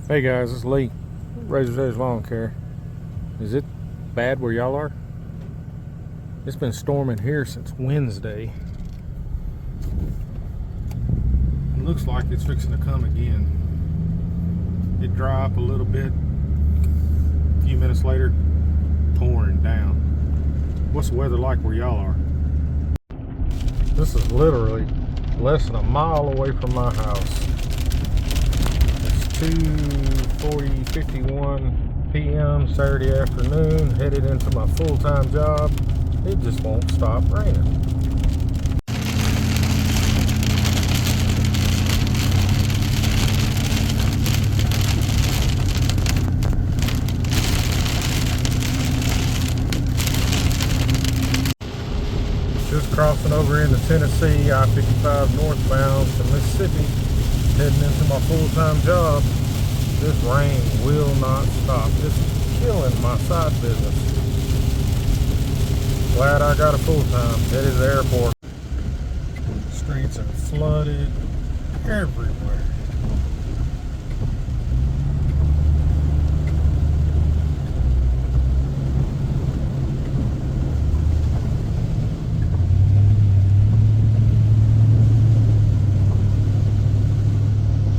Hey guys, it's Lee, Razor's Edge Lawn Care. Is it bad where y'all are? It's been storming here since Wednesday. It looks like it's fixing to come again. It dry up a little bit. A few minutes later, pouring down. What's the weather like where y'all are? This is literally less than a mile away from my house. 2:51 p.m. Saturday afternoon, headed into my full-time job. It just won't stop raining. Just crossing over into Tennessee, I-55 northbound to Mississippi, heading into my full-time job. This rain will not stop. It's killing my side business. Glad I got a full-time. Headed to the airport. Streets are flooded everywhere.